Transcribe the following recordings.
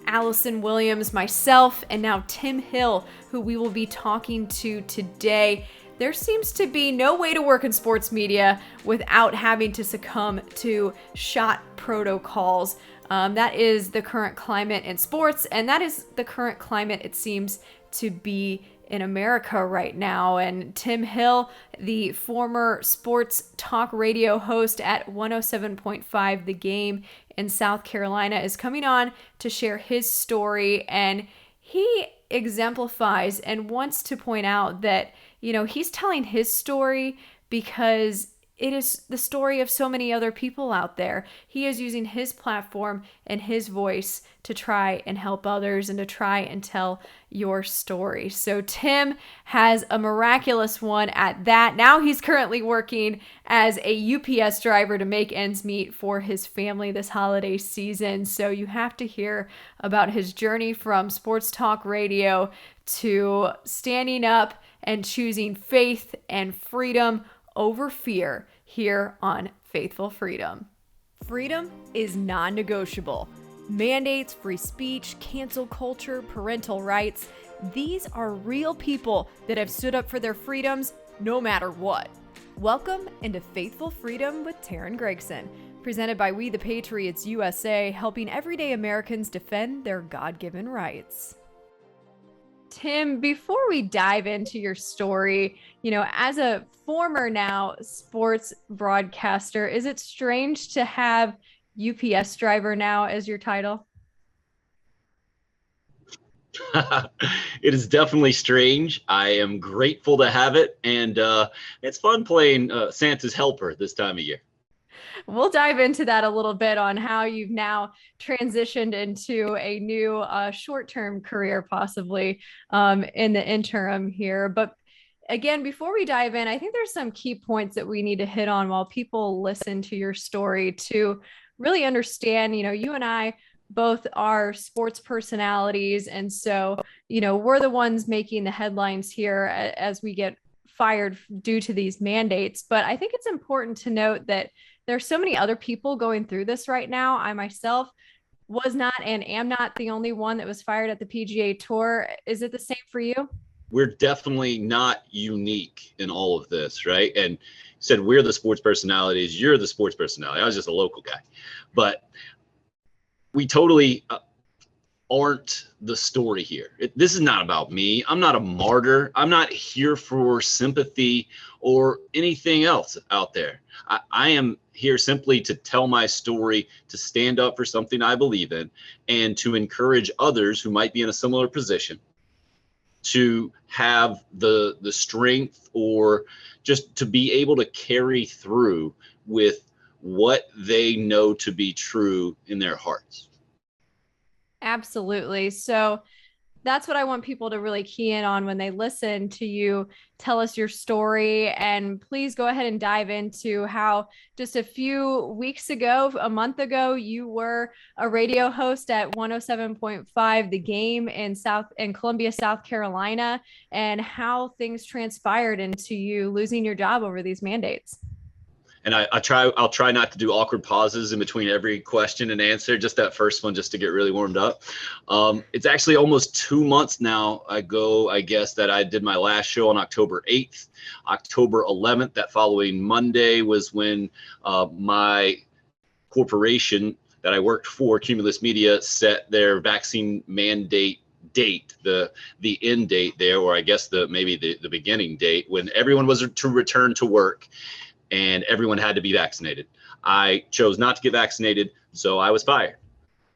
Allison Williams, myself, and now Tim Hill, who we will be talking to today. There seems to be no way to work in sports media without having to succumb to shot protocols. That is the current climate in sports, and that is the current climate, it seems, to be in America right now. And Tim Hill, the former sports talk radio host at 107.5 The Game in South Carolina, is coming on to share his story. And he exemplifies and wants to point out that, he's telling his story because it is the story of so many other people out there. He is using his platform and his voice to try and help others and to try and tell your story. So Tim has a miraculous one at that. Now he's currently working as a UPS driver to make ends meet for his family this holiday season. So you have to hear about his journey from sports talk radio to standing up and choosing faith and freedom over fear here on Faithful Freedom. Freedom is non-negotiable. Mandates, free speech, cancel culture, parental rights, these are real people that have stood up for their freedoms no matter what. Welcome into Faithful Freedom with Teryn Gregson, presented by We the Patriots USA, helping everyday Americans defend their God-given rights. Tim, before we dive into your story, as a former now sports broadcaster, is it strange to have UPS driver now as your title? It is definitely strange. I am grateful to have it, and it's fun playing Santa's helper this time of year. We'll dive into that a little bit on how you've now transitioned into a new short-term career, possibly in the interim here. But again, before we dive in, I think there's some key points that we need to hit on while people listen to your story to really understand, you and I both are sports personalities. And so, we're the ones making the headlines here as we get fired due to these mandates. But I think it's important to note that there's so many other people going through this right now. I myself was not and am not the only one that was fired at the PGA Tour. Is it the same for you? We're definitely not unique in all of this, right? And said we're the sports personalities. You're the sports personality. I was just a local guy. But we totally aren't the story here. This is not about me. I'm not a martyr. I'm not here for sympathy or anything else out there. I am here simply to tell my story, to stand up for something I believe in, and to encourage others who might be in a similar position to have the strength or just to be able to carry through with what they know to be true in their hearts. Absolutely. So that's what I want people to really key in on when they listen to you tell us your story. And please go ahead and dive into how just a few weeks ago, a month ago, you were a radio host at 107.5 The Game in Columbia, South Carolina, and how things transpired into you losing your job over these mandates. And I'll try not to do awkward pauses in between every question and answer, just that first one, just to get really warmed up. It's actually almost 2 months now ago, I guess, that I did my last show on October 8th. October 11th, that following Monday, was when my corporation that I worked for, Cumulus Media, set their vaccine mandate date, the end date there, or I guess maybe the beginning date, when everyone was to return to work and everyone had to be vaccinated. I chose not to get vaccinated, so I was fired.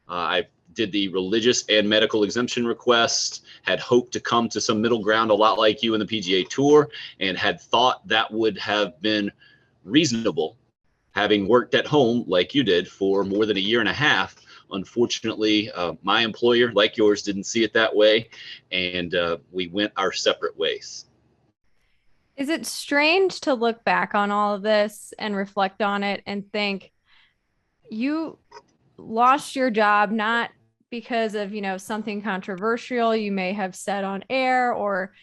I did the religious and medical exemption request, had hoped to come to some middle ground, a lot like you in the PGA Tour, and had thought that would have been reasonable, having worked at home like you did for more than a year and a half. Unfortunately, my employer, like yours, didn't see it that way, and we went our separate ways. Is it strange to look back on all of this and reflect on it and think you lost your job not because of, something controversial you may have said on air, or,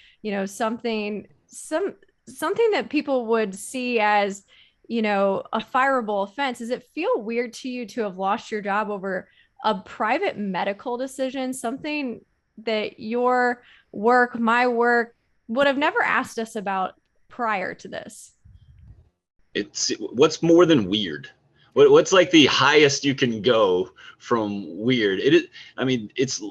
something that people would see as, a fireable offense? Does it feel weird to you to have lost your job over a private medical decision, something that your work, my work, would have never asked us about prior to this? It's what's more than weird. What's like the highest you can go from weird? It is. I mean, it's.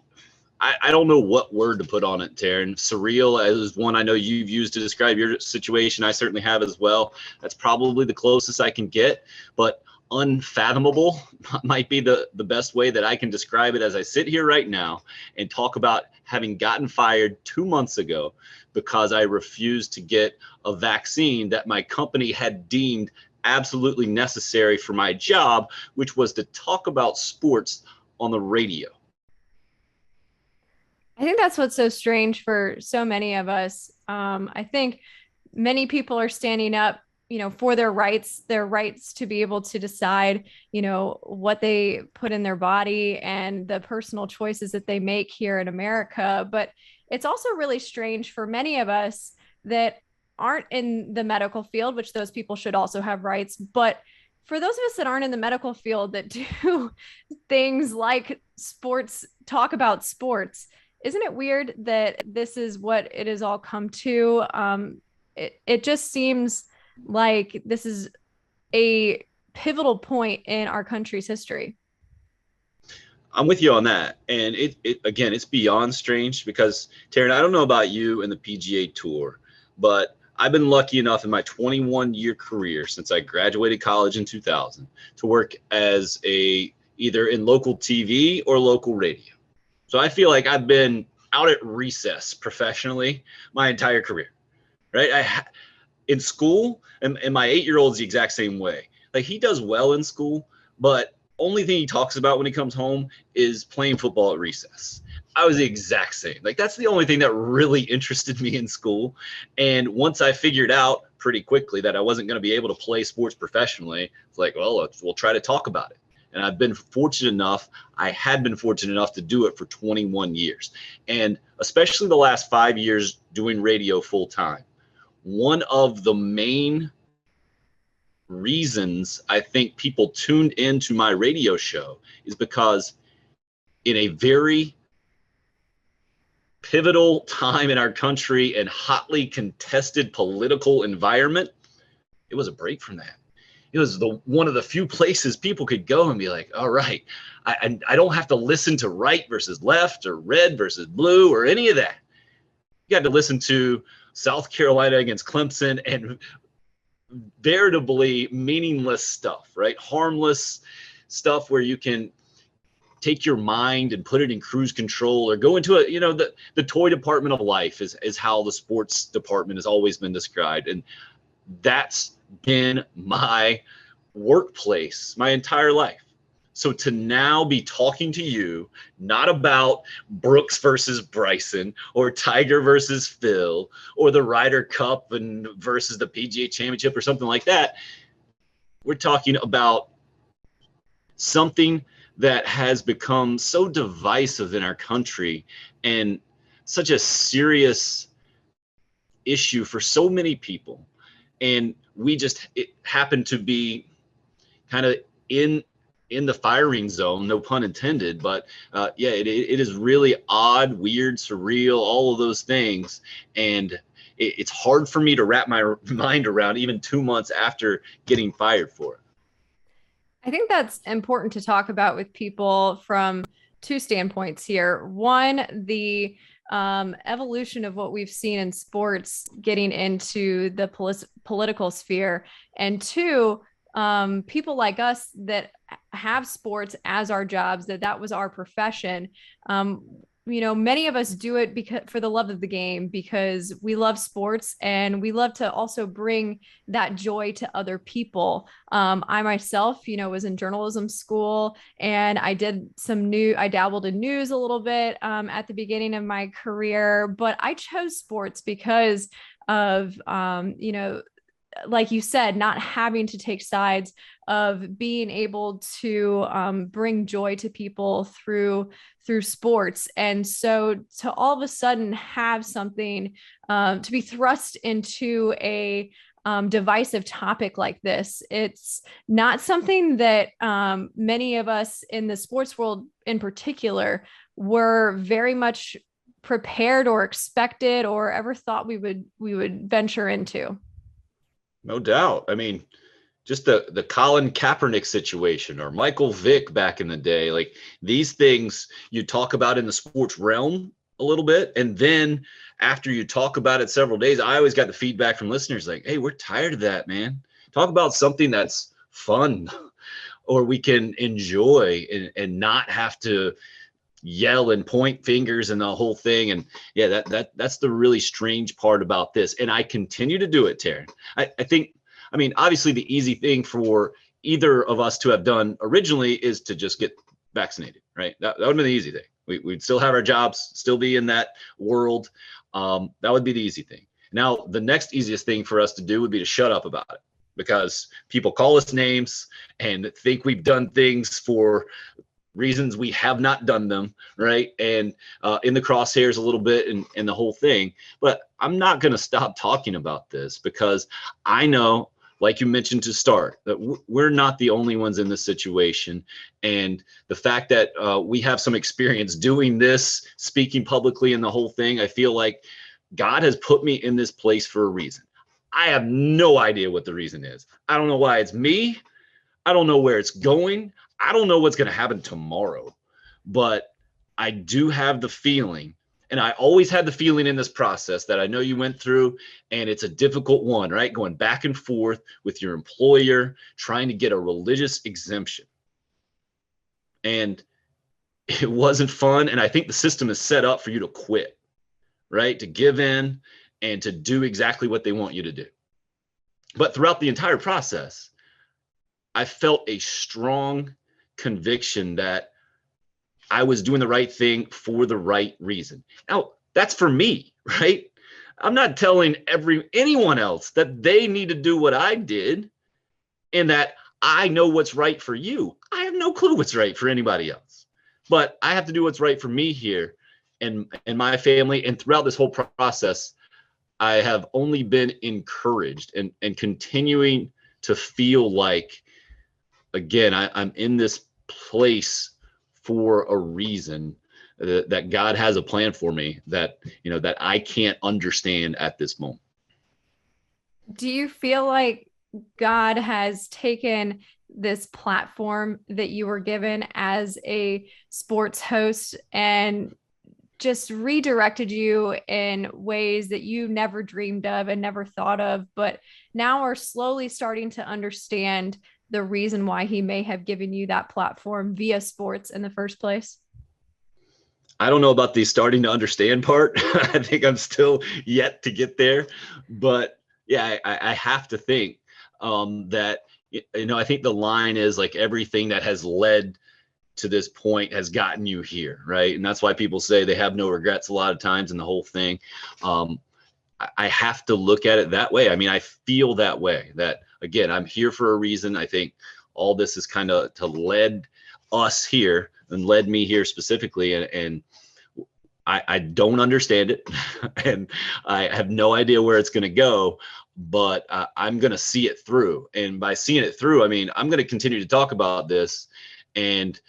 I don't know what word to put on it, Teryn. Surreal is one I know you've used to describe your situation. I certainly have as well. That's probably the closest I can get. But unfathomable might be the best way that I can describe it as I sit here right now and talk about having gotten fired 2 months ago because I refused to get a vaccine that my company had deemed absolutely necessary for my job, which was to talk about sports on the radio. I think that's what's so strange for so many of us. I think many people are standing up, for their rights to be able to decide, what they put in their body and the personal choices that they make here in America. But it's also really strange for many of us that aren't in the medical field, which those people should also have rights. But for those of us that aren't in the medical field that do things like sports, talk about sports, isn't it weird that this is what it has all come to? It just seems like this is a pivotal point in our country's history. I'm with you on that. And it again, it's beyond strange because Teryn, I don't know about you and the PGA Tour, but I've been lucky enough in my 21-year career since I graduated college in 2000 to work as a either in local TV or local radio. So I feel like I've been out at recess professionally my entire career, right? In school, and my 8-year-old's the exact same way. Like he does well in school, but only thing he talks about when he comes home is playing football at recess. I was the exact same. Like that's the only thing that really interested me in school. And once I figured out pretty quickly that I wasn't going to be able to play sports professionally, it's like, well, we'll try to talk about it. And I had been fortunate enough to do it for 21 years. And especially the last 5 years doing radio full time. One of the main reasons I think people tuned into my radio show is because in a very pivotal time in our country and hotly contested political environment, it was a break from that. It was one of the few places people could go and be like, all right, I don't have to listen to right versus left or red versus blue or any of that. You got to listen to South Carolina against Clemson and veritably meaningless stuff, right? Harmless stuff where you can take your mind and put it in cruise control or go into the toy department of life is how the sports department has always been described. And that's been my workplace my entire life. So to now be talking to you, not about Brooks versus Bryson or Tiger versus Phil or the Ryder Cup and versus the PGA Championship or something like that, we're talking about something that has become so divisive in our country and such a serious issue for so many people. And it happened to be kind of in the firing zone, no pun intended, but it is really odd, weird, surreal, all of those things. And it's hard for me to wrap my mind around even 2 months after getting fired for it. I think that's important to talk about with people from two standpoints here. One, the evolution of what we've seen in sports getting into the political sphere, and two, people like us that have sports as our jobs, that was our profession. Many of us do it because for the love of the game, because we love sports and we love to also bring that joy to other people. I myself, was in journalism school and I dabbled in news a little bit at the beginning of my career, but I chose sports because of, like you said, not having to take sides, of being able to bring joy to people through sports. And so to all of a sudden have something to be thrust into a divisive topic like this. It's not something that many of us in the sports world in particular were very much prepared or expected or ever thought we would venture into. No doubt. I mean, just the Colin Kaepernick situation or Michael Vick back in the day, like these things you talk about in the sports realm a little bit, and then after you talk about it several days, I always got the feedback from listeners like, "Hey, we're tired of that, man. Talk about something that's fun or we can enjoy and not have to yell and point fingers and the whole thing." And yeah, that's the really strange part about this. And I continue to do it, Teryn. I think, I mean, obviously the easy thing for either of us to have done originally is to just get vaccinated, right? That would have been the easy thing. We'd still have our jobs, still be in that world. That would be the easy thing. Now, the next easiest thing for us to do would be to shut up about it, because people call us names and think we've done things for reasons we have not done them, right? And in the crosshairs a little bit and the whole thing. But I'm not going to stop talking about this, because I know, like you mentioned to start, that we're not the only ones in this situation. And the fact that we have some experience doing this, speaking publicly and the whole thing, I feel like God has put me in this place for a reason. I have no idea what the reason is. I don't know why it's me. I don't know where it's going. I don't know what's going to happen tomorrow, but I do have the feeling, and I always had the feeling in this process that I know you went through, and it's a difficult one, right? Going back and forth with your employer, trying to get a religious exemption. And it wasn't fun. And I think the system is set up for you to quit, right? To give in and to do exactly what they want you to do. But throughout the entire process, I felt a strong conviction that I was doing the right thing for the right reason. Now, that's for me, right? I'm not telling anyone else that they need to do what I did and that I know what's right for you. I have no clue what's right for anybody else. But I have to do what's right for me here and my family. And throughout this whole process, I have only been encouraged and continuing to feel like, again, I'm in this place for a reason, that God has a plan for me that, that I can't understand at this moment. Do you feel like God has taken this platform that you were given as a sports host and just redirected you in ways that you never dreamed of and never thought of, but now are slowly starting to understand the reason why he may have given you that platform via sports in the first place? I don't know about the starting to understand part. I think I'm still yet to get there, but yeah, I have to think that, I think the line is like everything that has led to this point has gotten you here, right? And that's why people say they have no regrets a lot of times in the whole thing. I have to look at it that way. I mean, I feel that way, that again, I'm here for a reason. I think all this is kind of to led us here and led me here specifically. And I don't understand it and I have no idea where it's going to go, but I'm going to see it through. And by seeing it through, I mean, I'm going to continue to talk about this. And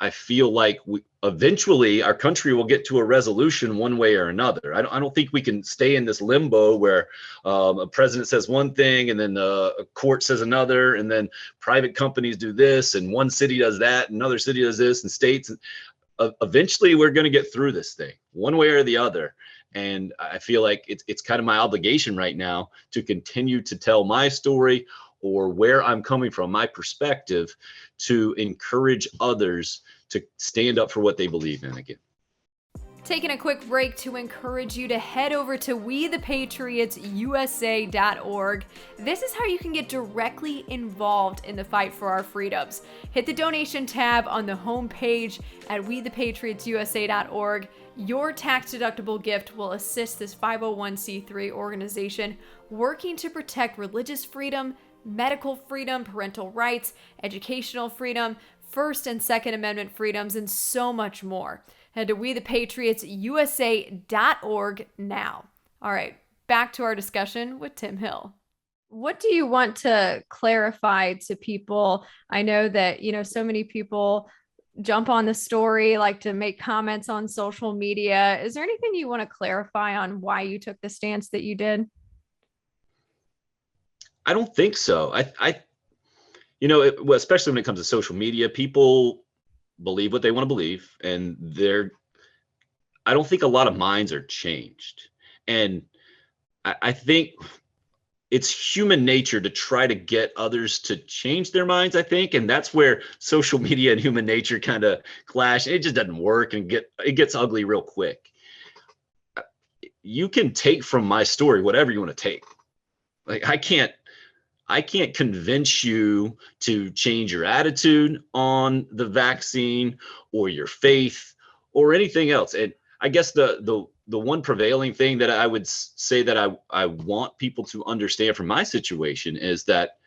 I feel like eventually our country will get to a resolution one way or another. I don't think we can stay in this limbo where a president says one thing and then the court says another, and then private companies do this and one city does that and another city does this and states. Eventually we're going to get through this thing one way or the other. And I feel like it's kind of my obligation right now to continue to tell my story, or where I'm coming from, my perspective, to encourage others to stand up for what they believe in again. Taking a quick break to encourage you to head over to wethepatriotsusa.org. This is how you can get directly involved in the fight for our freedoms. Hit the donation tab on the homepage at wethepatriotsusa.org. Your tax-deductible gift will assist this 501c3 organization working to protect religious freedom, medical freedom, parental rights, educational freedom, First and Second Amendment freedoms, and so much more. Head to wethepatriotsusa.org now. All right, back to our discussion with Tim Hill. What do you want to clarify to people? I know that, so many people jump on the story, like to make comments on social media. Is there anything you want to clarify on why you took the stance that you did? I don't think so. Well, especially when it comes to social media, people believe what they want to believe, and I don't think a lot of minds are changed. And I think it's human nature to try to get others to change their minds, I think. And that's where social media and human nature kind of clash. It just doesn't work, and it gets ugly real quick. You can take from my story whatever you want to take. Like I can't convince you to change your attitude on the vaccine or your faith or anything else. And I guess the one prevailing thing that I would say that I want people to understand from my situation is that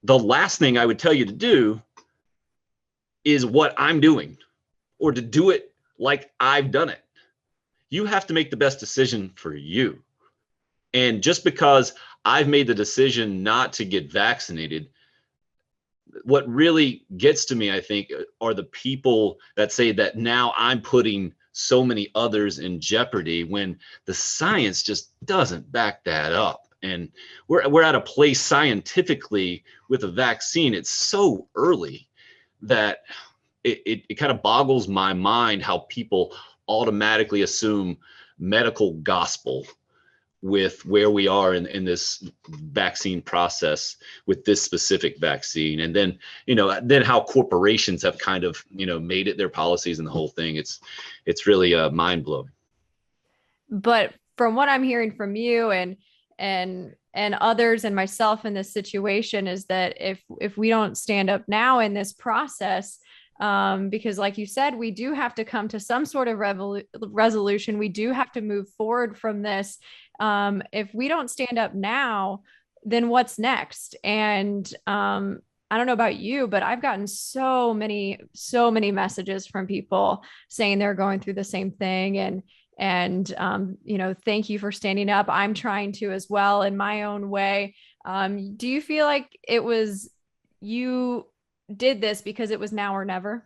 the last thing I would tell you to do is what I'm doing, or to do it like I've done it. You have to make the best decision for you. And just because I've made the decision not to get vaccinated, what really gets to me, I think, are the people that say that now I'm putting so many others in jeopardy when the science just doesn't back that up. And we're at a place scientifically with a vaccine. It's so early that it kind of boggles my mind how people automatically assume medical gospel with where we are in this vaccine process with this specific vaccine. And then, then how corporations have kind of, made it their policies and the whole thing. It's really mind blowing. But from what I'm hearing from you and others and myself in this situation is that if we don't stand up now in this process, because like you said, we do have to come to some sort of resolution. We do have to move forward from this. If we don't stand up now, then what's next? And I don't know about you, but I've gotten so many messages from people saying they're going through the same thing. And thank you for standing up. I'm trying to as well in my own way. Do you feel like it was you did this because it was now or never?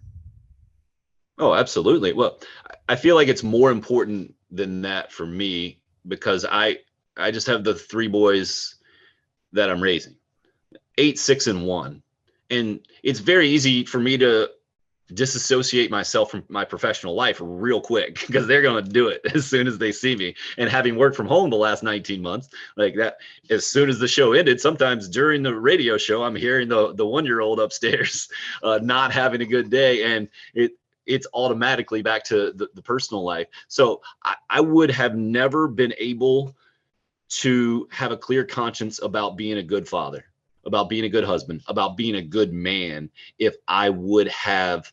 Oh, absolutely. Well, I feel like it's more important than that for me because I just have the three boys that I'm raising, 8, 6, and 1. And it's very easy for me to disassociate myself from my professional life real quick because they're going to do it as soon as they see me. And having worked from home the last 19 months, like that, as soon as the show ended, sometimes during the radio show, I'm hearing the 1-year-old upstairs not having a good day. And it's automatically back to the personal life. So I would have never been able to have a clear conscience about being a good father, about being a good husband, about being a good man, if I would have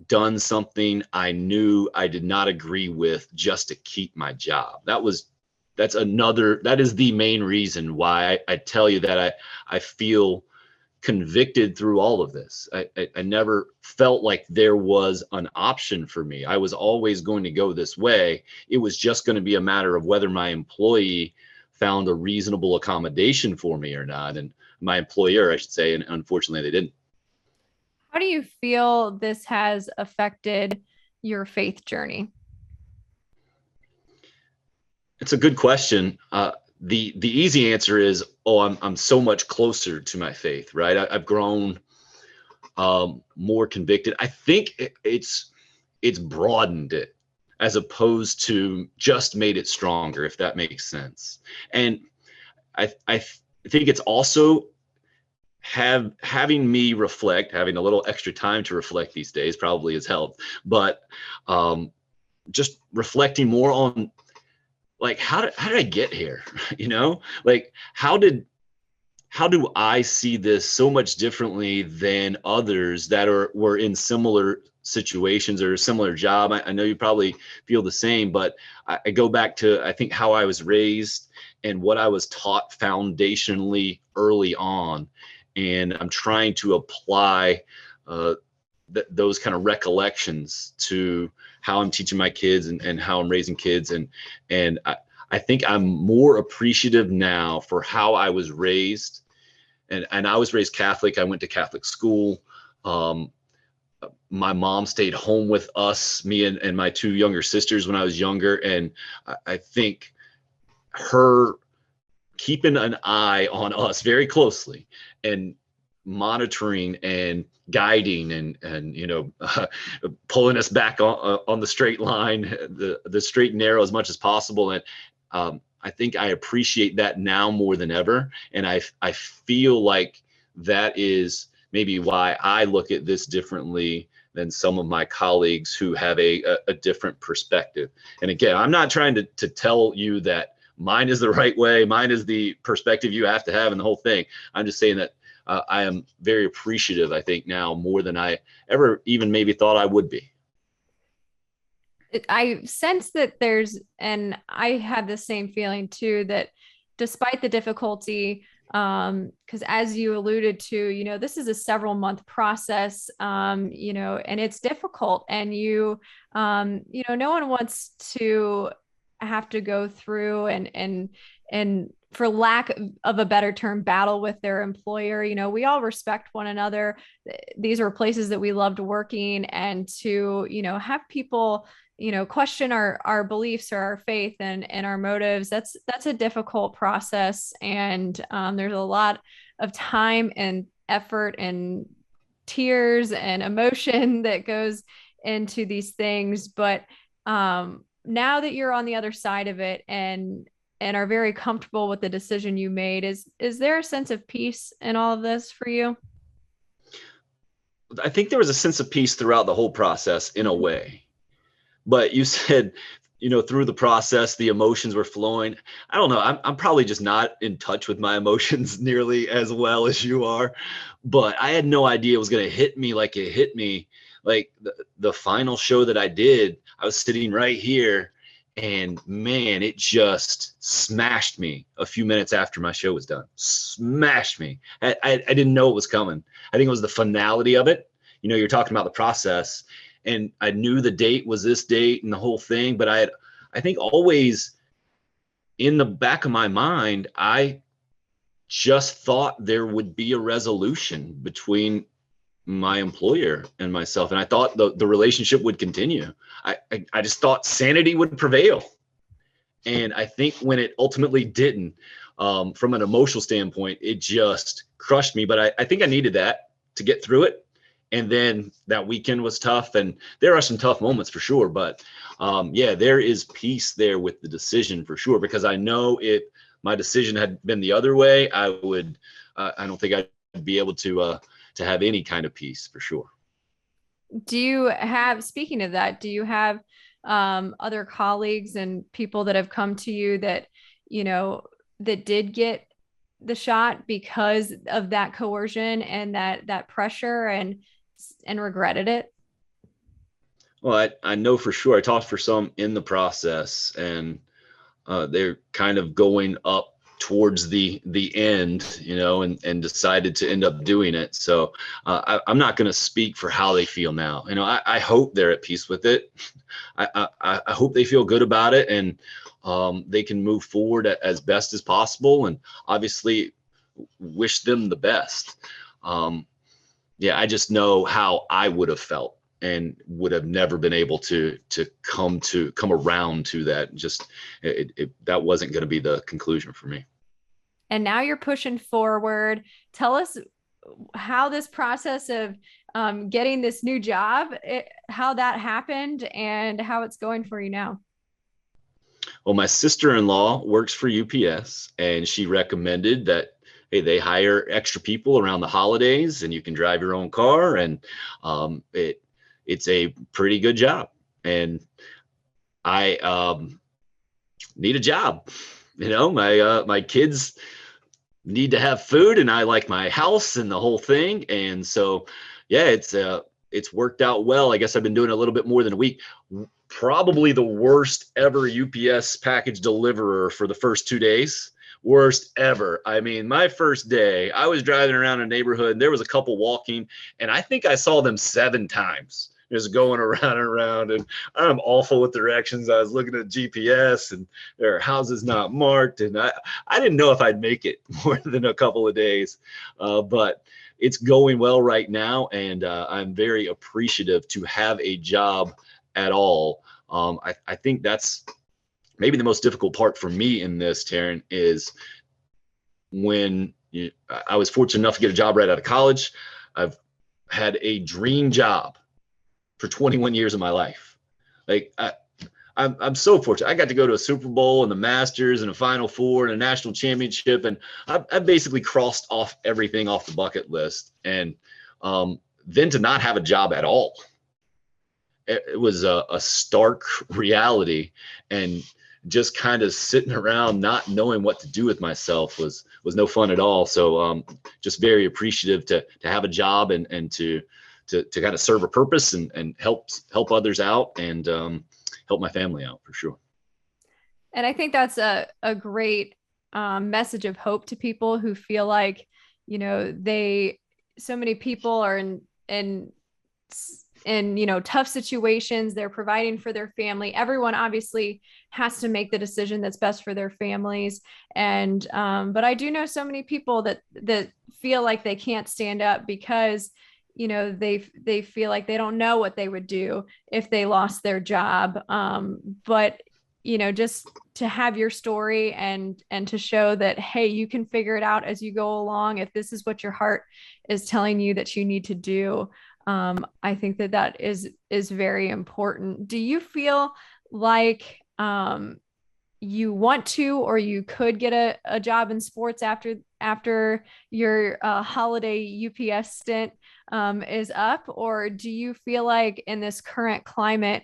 done something I knew I did not agree with just to keep my job. That is the main reason why I tell you that I feel convicted through all of this. I never felt like there was an option for me. I was always going to go this way. It was just going to be a matter of whether my employee found a reasonable accommodation for me or not. And my employer, I should say, and unfortunately they didn't. How do you feel this has affected your faith journey? It's a good question. The easy answer is, I'm so much closer to my faith, right? I've grown more convicted. I think it's broadened it as opposed to just made it stronger, if that makes sense. And I think it's also having me reflect, having a little extra time to reflect these days probably has helped. But just reflecting more on, like, how did I get here? Like how do I see this so much differently than others that were in similar situations or a similar job? I know you probably feel the same, but I go back to, I think, how I was raised and what I was taught foundationally early on. And I'm trying to apply those kind of recollections to how I'm teaching my kids and how I'm raising kids. And I think I'm more appreciative now for how I was raised. And I was raised Catholic. I went to Catholic school. My mom stayed home with us, me and my two younger sisters when I was younger. And I think her keeping an eye on us very closely and monitoring and guiding and pulling us back on the straight line, the straight and narrow as much as possible. And I think I appreciate that now more than ever. And I feel like that is maybe why I look at this differently than some of my colleagues who have a different perspective. And again, I'm not trying to tell you that mine is the right way, mine is the perspective you have to have in the whole thing. I'm just saying that I am very appreciative, I think, now more than I ever even maybe thought I would be. I sense that and I have the same feeling too, that despite the difficulty, because as you alluded to, this is a several month process, and it's difficult, and no one wants to have to go through and for lack of a better term, battle with their employer. We all respect one another. These are places that we loved working, and to, have people, question our beliefs or our faith and our motives. That's a difficult process. And there's a lot of time and effort and tears and emotion that goes into these things. But now that you're on the other side of it and are very comfortable with the decision you made, is there a sense of peace in all of this for you? I think there was a sense of peace throughout the whole process in a way. But you said, through the process, the emotions were flowing. I don't know. I'm probably just not in touch with my emotions nearly as well as you are. But I had no idea it was going to hit me like it hit me. Like the final show that I did, I was sitting right here, and man, it just smashed me a few minutes after my show was done. Smashed me. I didn't know it was coming. I think it was the finality of it. You're talking about the process. And I knew the date was this date and the whole thing, but I think always in the back of my mind, I just thought there would be a resolution between my employer and myself. And I thought the relationship would continue. I just thought sanity would prevail. And I think when it ultimately didn't, from an emotional standpoint, it just crushed me. But I think I needed that to get through it. And then that weekend was tough, and there are some tough moments for sure. But there is peace there with the decision for sure, because I know if my decision had been the other way, I don't think I'd be able to have any kind of peace for sure. Speaking of that, do you have other colleagues and people that have come to you that, that did get the shot because of that coercion and that pressure and regretted it? Well, I know for sure. I talked for some in the process, and they're kind of going up towards the end, and decided to end up doing it. So I'm not going to speak for how they feel now. I hope they're at peace with it. I hope they feel good about it, and they can move forward as best as possible, and obviously wish them the best. I just know how I would have felt and would have never been able to come around to that. Just that wasn't going to be the conclusion for me. And now you're pushing forward. Tell us how this process of getting this new job, how that happened and how it's going for you now. Well, my sister-in-law works for UPS, and she recommended that, hey, they hire extra people around the holidays, and you can drive your own car, and it's a pretty good job. And I need a job. My kids need to have food, and I like my house and the whole thing. And so, it's worked out well. I guess I've been doing a little bit more than a week. Probably the worst ever UPS package deliverer for the first 2 days. Worst ever. I mean, my first day, I was driving around a neighborhood, and there was a couple walking, and I think I saw them 7 times just going around and around, and I'm awful with directions. I was looking at GPS, and there are houses not marked, and I didn't know if I'd make it more than a couple of days, but it's going well right now, and I'm very appreciative to have a job at all. I think that's maybe the most difficult part for me in this, Teryn, is when I was fortunate enough to get a job right out of college. I've had a dream job for 21 years of my life. Like I'm so fortunate. I got to go to a Super Bowl and the Masters and a Final Four and a national championship, and I've basically crossed off everything off the bucket list. And then to not have a job at all, it was a stark reality, and just kind of sitting around not knowing what to do with myself was no fun at all. So just very appreciative to have a job and to kind of serve a purpose and help others out and help my family out for sure. And I think that's a great message of hope to people who feel like, so many people are in tough situations. They're providing for their family. Everyone obviously has to make the decision that's best for their families. And, but I do know so many people that feel like they can't stand up because, they feel like they don't know what they would do if they lost their job. But, just to have your story and to show that, hey, you can figure it out as you go along. If this is what your heart is telling you that you need to do, I think that is very important. Do you feel like you want to, or you could get a job in sports after your holiday UPS stint is up? Or do you feel like in this current climate,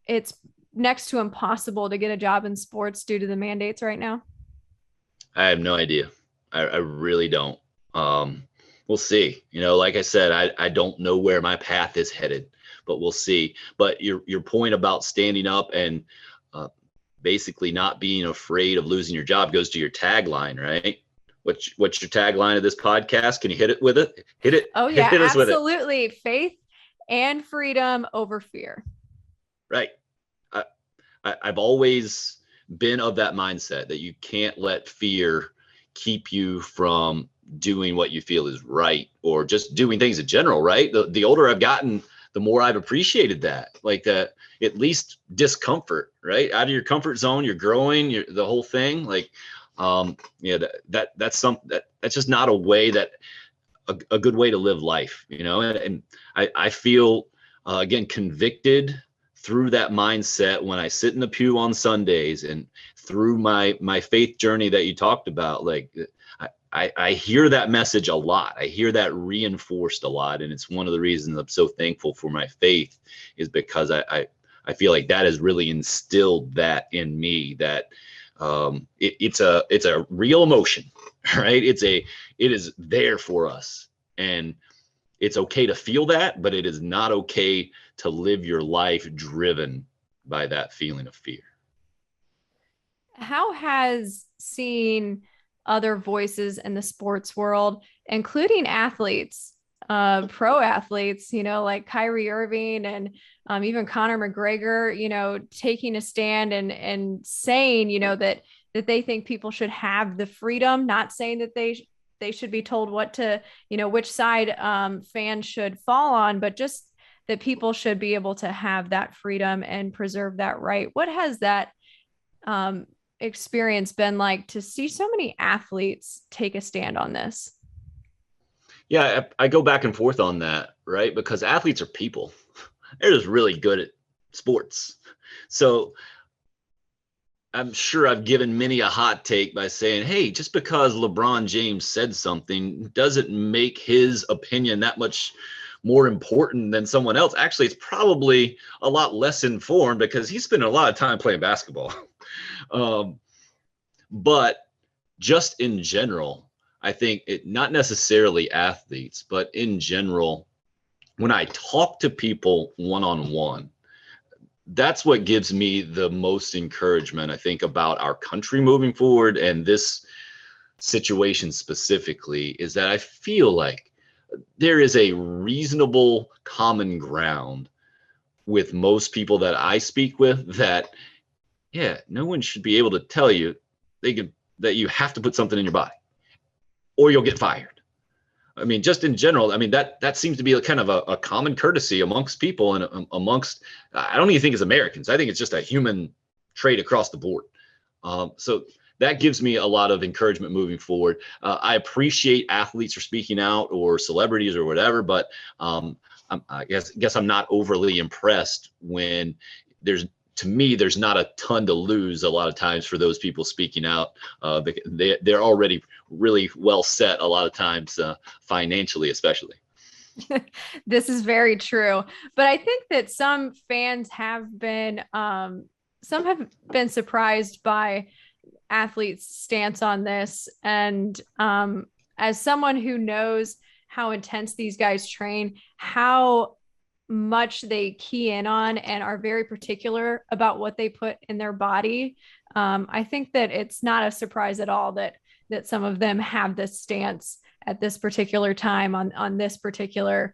it's next to impossible to get a job in sports due to the mandates right now? I have no idea. I really don't. We'll see. Like I said, I don't know where my path is headed, but we'll see. But your point about standing up and basically not being afraid of losing your job goes to your tagline, right? What's your tagline of this podcast? Can you hit it with it? Hit it. Oh yeah, hit us absolutely. With it. Faith and freedom over fear. Right. I've always been of that mindset that you can't let fear keep you from doing what you feel is right, or just doing things in general, right? The older I've gotten, the more I've appreciated that, like that, at least discomfort, right? Out of your comfort zone, you're growing, the whole thing. Like, that's just not a way that a good way to live life, and I feel, again, convicted through that mindset when I sit in the pew on Sundays and through my faith journey that you talked about. Like, I hear that message a lot. I hear that reinforced a lot. And it's one of the reasons I'm so thankful for my faith, is because I feel like that has really instilled that in me, that it's a real emotion, right? It is there for us. And it's okay to feel that, but it is not okay to live your life driven by that feeling of fear. How has seeing other voices in the sports world, including athletes, pro athletes, like Kyrie Irving and even Conor McGregor, taking a stand and saying, that they think people should have the freedom, not saying that they should be told what to, which side fans should fall on, but just that people should be able to have that freedom and preserve that right. What has that experience been like to see so many athletes take a stand on this? Yeah, I go back and forth on that, right? Because athletes are people. They're just really good at sports. So I'm sure I've given many a hot take by saying, hey, just because LeBron James said something doesn't make his opinion that much more important than someone else. Actually, it's probably a lot less informed because he's spent a lot of time playing basketball. But just in general, I think not necessarily athletes, but in general, when I talk to people one-on-one, that's what gives me the most encouragement, I think, about our country moving forward, and this situation specifically, is that I feel like there is a reasonable common ground with most people that I speak with that, yeah, no one should be able to tell you that you have to put something in your body or you'll get fired. I mean, just in general, I mean, that seems to be a kind of a common courtesy amongst people and amongst, I don't even think it's Americans. I think it's just a human trait across the board. So that gives me a lot of encouragement moving forward. I appreciate athletes for speaking out or celebrities or whatever, but I guess I'm not overly impressed when to me, there's not a ton to lose a lot of times for those people speaking out. They're already really well set a lot of times, financially, especially. This is very true. But I think that some have been surprised by athletes' stance on this. And as someone who knows how intense these guys train, how much they key in on and are very particular about what they put in their body, I think that it's not a surprise at all that some of them have this stance at this particular time on this particular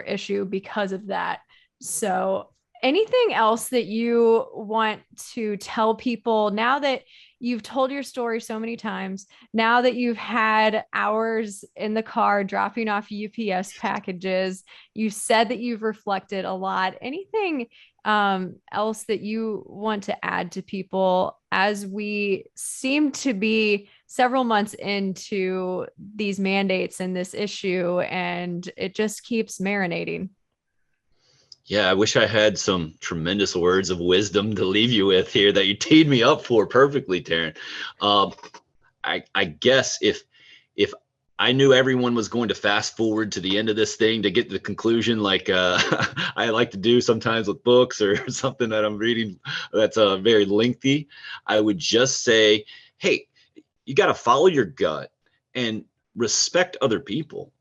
issue because of that. So anything else that you want to tell people now that you've told your story so many times, now that you've had hours in the car dropping off UPS packages, you said that you've reflected a lot. Anything else that you want to add to people as we seem to be several months into these mandates and this issue, and it just keeps marinating? Yeah, I wish I had some tremendous words of wisdom to leave you with here that you teed me up for perfectly, Teryn. Um, I guess if I knew everyone was going to fast forward to the end of this thing to get to the conclusion, like I like to do sometimes with books or something that I'm reading that's very lengthy, I would just say, hey, you got to follow your gut and respect other people.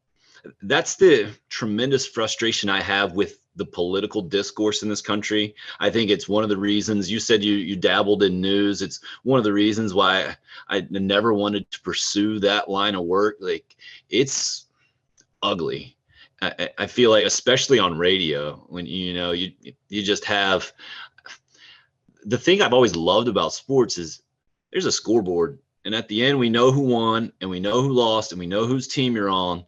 That's the tremendous frustration I have with the political discourse in this country. I think it's one of the reasons you said you dabbled in news. It's one of the reasons why I never wanted to pursue that line of work. Like, it's ugly. I feel like, especially on radio, when you just have the thing I've always loved about sports is there's a scoreboard, and at the end we know who won and we know who lost and we know whose team you're on.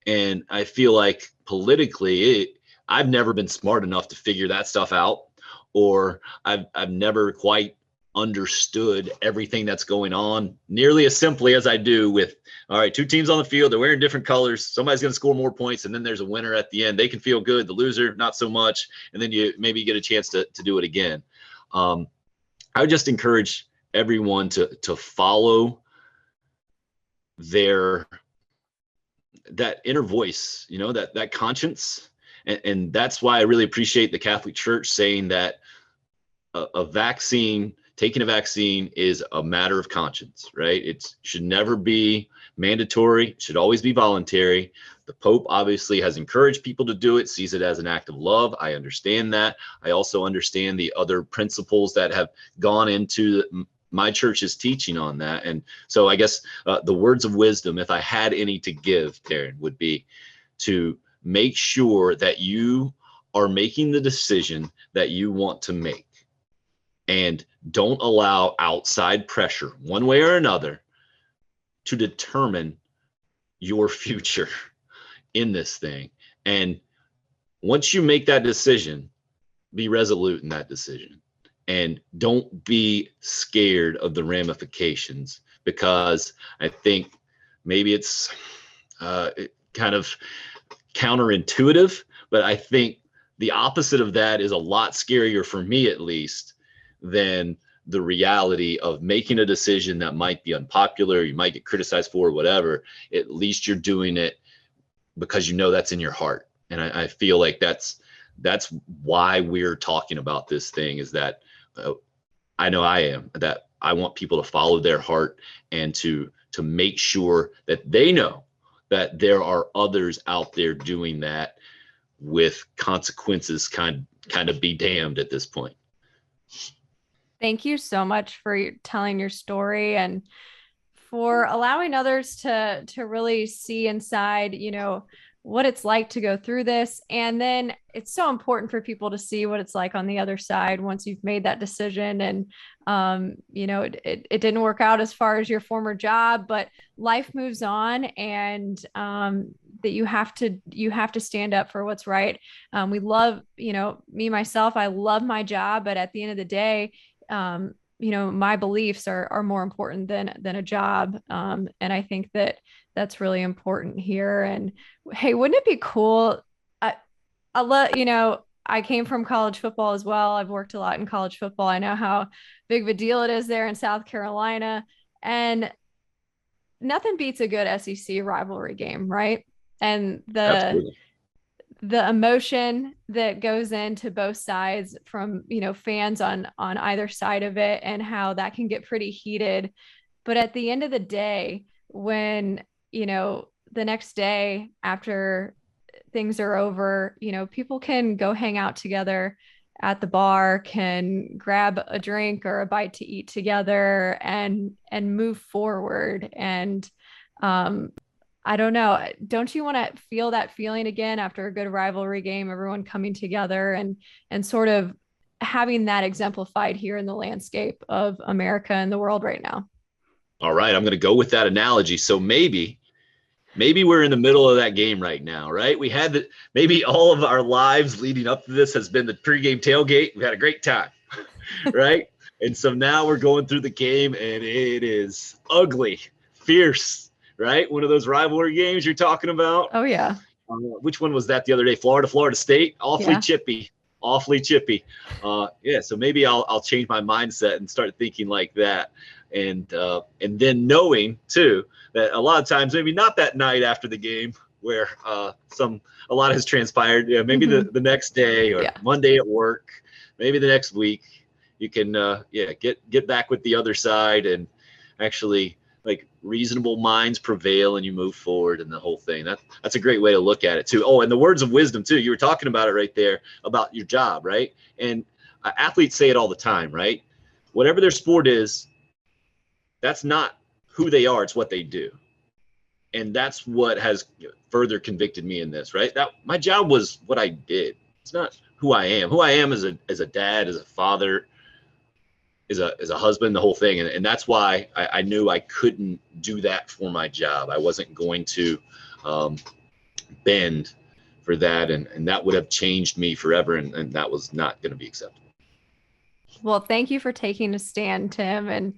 And I feel like politically, I've never been smart enough to figure that stuff out, or I've never quite understood everything that's going on nearly as simply as I do with, all right, two teams on the field, they're wearing different colors. Somebody's going to score more points, and then there's a winner at the end. They can feel good. The loser, not so much. And then you maybe get a chance to do it again. I would just encourage everyone to follow that inner voice, that conscience. And that's why I really appreciate the Catholic Church saying that taking a vaccine is a matter of conscience, right? It should never be mandatory. It should always be voluntary. The Pope obviously has encouraged people to do it, sees it as an act of love. I understand that. I also understand the other principles that have gone into my church's teaching on that. And so I guess the words of wisdom, if I had any to give, Teryn, would be to make sure that you are making the decision that you want to make, and don't allow outside pressure, one way or another, to determine your future in this thing. And once you make that decision, be resolute in that decision. And don't be scared of the ramifications, because I think maybe it's kind of counterintuitive, but I think the opposite of that is a lot scarier, for me at least, than the reality of making a decision that might be unpopular, you might get criticized for, whatever. At least you're doing it because you know that's in your heart. And I feel like that's why we're talking about this thing, is that I know I am, that I want people to follow their heart and to make sure that they know that there are others out there doing that, with consequences kind of be damned at this point. Thank you so much for telling your story and for allowing others to really see inside, what it's like to go through this. And then it's so important for people to see what it's like on the other side once you've made that decision. And it didn't work out as far as your former job, but life moves on, and that you have to stand up for what's right. We love, me, myself, I love my job, but at the end of the day, my beliefs are more important than a job. And I think that's really important here. And hey, wouldn't it be cool? I love, I came from college football as well. I've worked a lot in college football. I know how big of a deal it is there in South Carolina. And nothing beats a good SEC rivalry game, right? And Absolutely. the emotion that goes into both sides from, fans on either side of it, and how that can get pretty heated. But at the end of the day, when, the next day after things are over, people can go hang out together at the bar, can grab a drink or a bite to eat together, and move forward. And I don't know. Don't you want to feel that feeling again after a good rivalry game, everyone coming together and sort of having that exemplified here in the landscape of America and the world right now? All right, I'm going to go with that analogy. So maybe we're in the middle of that game right now, right? Maybe all of our lives leading up to this has been the pregame tailgate. We had a great time, right? And so now we're going through the game, and it is ugly, fierce, right? One of those rivalry games you're talking about. Oh yeah. Which one was that the other day? Florida State. Awfully Yeah. chippy. Yeah. So maybe I'll change my mindset and start thinking like that, and then knowing too that a lot of times, maybe not that night after the game where a lot has transpired. Yeah, maybe the next day or Monday at work, maybe the next week, you can get back with the other side, and actually, like, reasonable minds prevail and you move forward and the whole thing. That's a great way to look at it too. Oh, and the words of wisdom too. You were talking about it right there about your job, right? And athletes say it all the time, right? Whatever their sport is, that's not who they are, it's what they do. And that's what has further convicted me in this, right? That my job was what I did. It's not who I am. Who I am as a dad, as a father, as a husband, the whole thing. And that's why I knew I couldn't do that for my job. I wasn't going to bend for that. And that would have changed me forever. And that was not going to be acceptable. Well, thank you for taking a stand, Tim, and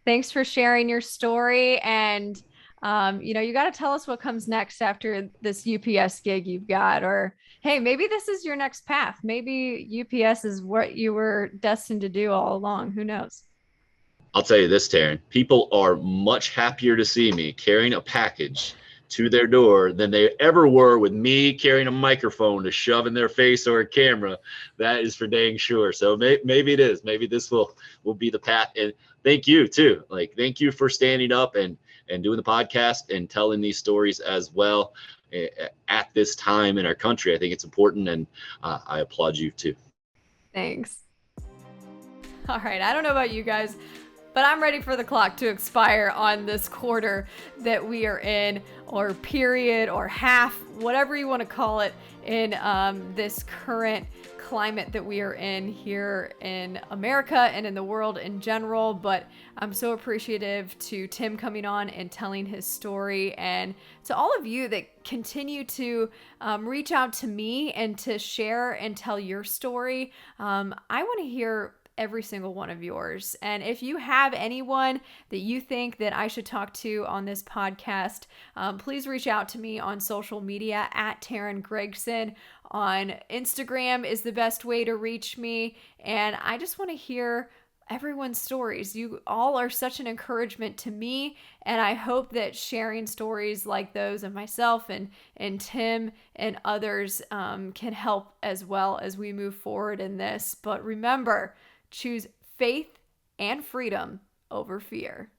thanks for sharing your story. And you got to tell us what comes next after this UPS gig you've got, or hey, maybe this is your next path. Maybe UPS is what you were destined to do all along. Who knows? I'll tell you this, Teryn, people are much happier to see me carrying a package to their door than they ever were with me carrying a microphone to shove in their face or a camera. That is for dang sure. So maybe it is. Maybe this will be the path. And thank you too. Like, thank you for standing up and doing the podcast and telling these stories as well at this time in our country. I think it's important, and I applaud you too. Thanks. All right. I don't know about you guys, but I'm ready for the clock to expire on this quarter that we are in, or period, or half, whatever you want to call it, in this current climate that we are in here in America and in the world in general. But I'm so appreciative to Tim coming on and telling his story, and to all of you that continue to reach out to me and to share and tell your story. I want to hear every single one of yours. And if you have anyone that you think that I should talk to on this podcast, please reach out to me on social media at Teryn Gregson. On Instagram is the best way to reach me. And I just want to hear everyone's stories. You all are such an encouragement to me, and I hope that sharing stories like those of myself and Tim and others can help as well as we move forward in this. But remember, choose faith and freedom over fear.